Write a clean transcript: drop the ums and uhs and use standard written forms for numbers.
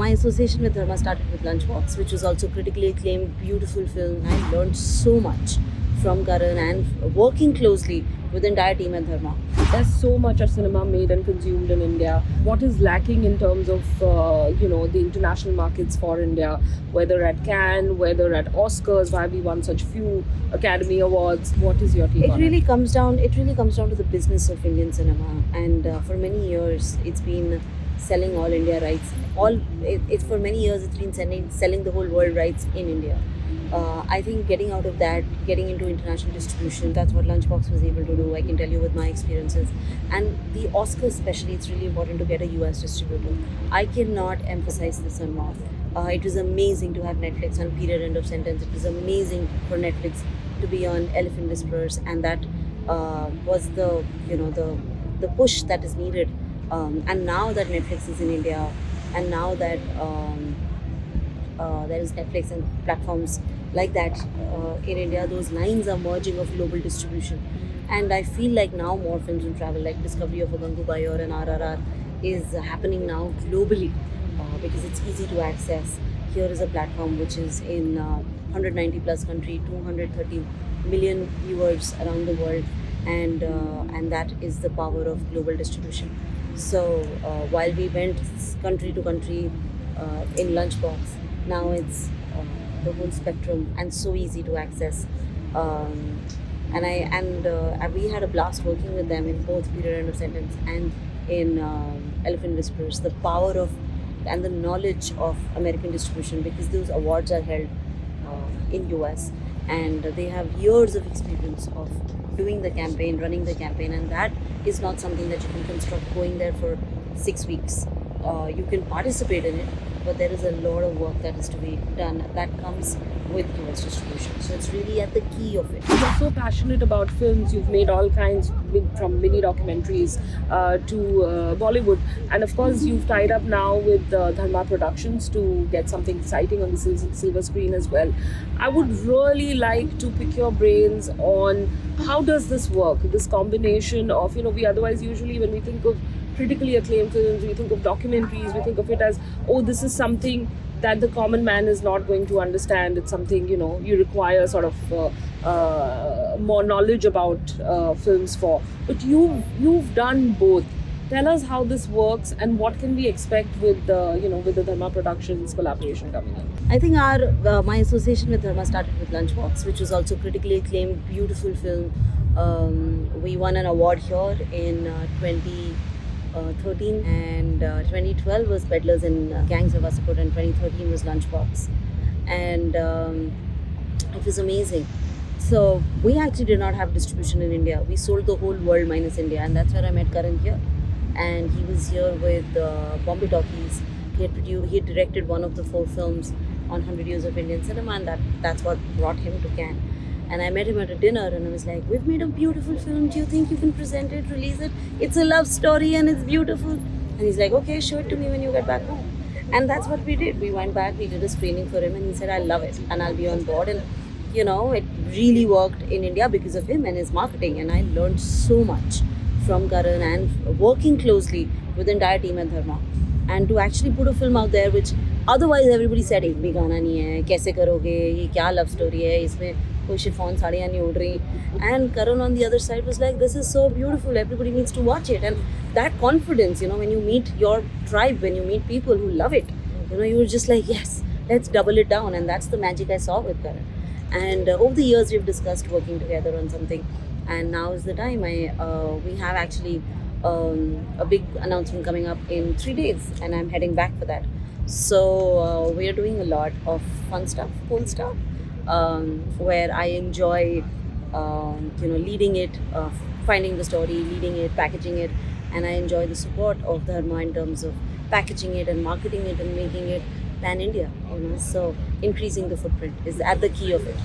my association with Dharma started with Lunchbox, which was also critically acclaimed, beautiful film. I learned so much from Karan and working closely with the entire team at Dharma. There's so much of cinema made and consumed in India. What is lacking in terms of the international markets for India, whether at Cannes, whether at Oscars, why we won such few Academy Awards? What is your take It on really it? comes down. It really comes down to the business of Indian cinema, and for many years it's been selling all India rights. It's for many years it's been selling the whole world rights in India. I think getting out of that, getting into international distribution, that's what Lunchbox was able to do. I can tell you with my experiences. And the Oscars, especially, it's really important to get a US distributor. I cannot emphasize this enough. It was amazing to have Netflix on Period End of Sentence. It was amazing for Netflix to be on Elephant Whisperers, and that was the push that is needed. And now that Netflix is in India, and now that there is Netflix and platforms like that in India, those lines are merging of global distribution. And I feel like now more films will travel, like Discovery of a Gangubai or an RRR is happening now globally because it's easy to access. Here is a platform which is in 190 plus country, 230 million viewers around the world, and that is the power of global distribution. So while we went country to country in Lunchbox, now it's the whole spectrum and so easy to access. And we had a blast working with them in both Period End of Sentence and in Elephant Whispers. The power of and the knowledge of American distribution, because those awards are held in US, and they have years of experience of doing the campaign, running the campaign, and that is not something that you can construct going there for 6 weeks. You can participate in it, but there is a lot of work that is to be done that comes with US distribution. So it's really at the key of it. You're so passionate about films. You've made all kinds, from mini documentaries to Bollywood, and of course you've tied up now with Dharma Productions to get something exciting on the silver screen as well. I would really like to pick your brains on how does this work? This combination of, we otherwise usually when we think of critically acclaimed films, we think of documentaries, we think of it as, oh, this is something that the common man is not going to understand. It's something, you require sort of more knowledge about films for. But you've done both. Tell us how this works and what can we expect with the Dharma Productions collaboration coming in. I think my association with Dharma started with Lunchbox, which was also critically acclaimed, beautiful film. We won an award here in 2013, and 2012 was Peddlers and Gangs of Wasseypur, and 2013 was Lunchbox, and it was amazing. So we actually did not have distribution in India. We sold the whole world minus India, and that's where I met Karan here. And he was here with Bombay Talkies. He had directed one of the 4 films on 100 years of Indian cinema, and that's what brought him to Cannes. And I met him at a dinner, and I was like, we've made a beautiful film. Do you think you can present it, release it? It's a love story and it's beautiful. And he's like, okay, show it to me when you get back home. And that's what we did. We went back, we did a screening for him, and he said, I love it and I'll be on board. And it really worked in India because of him and his marketing. And I learned so much from Karan and working closely with the entire team at Dharma. And to actually put a film out there which otherwise everybody said, एक भी गाना नहीं है, कैसे करोगे, ये क्या love story है, इसमें कोई शिफॉन साड़ियाँ नहीं उड़ रही. And Karan on the other side was like, this is so beautiful, everybody needs to watch it. And that confidence, when you meet your tribe, when you meet people who love it, you were just like, yes, let's double it down. And that's the magic I saw with Karan. And over the years we've discussed working together on something, and now is the time. We have actually a big announcement coming up in 3 days, and I'm heading back for that. So we are doing a lot of fun stuff, cool stuff, where I enjoy leading it, finding the story, leading it, packaging it, and I enjoy the support of Dharma in terms of packaging it and marketing it and making it pan-India. So increasing the footprint is at the key of it.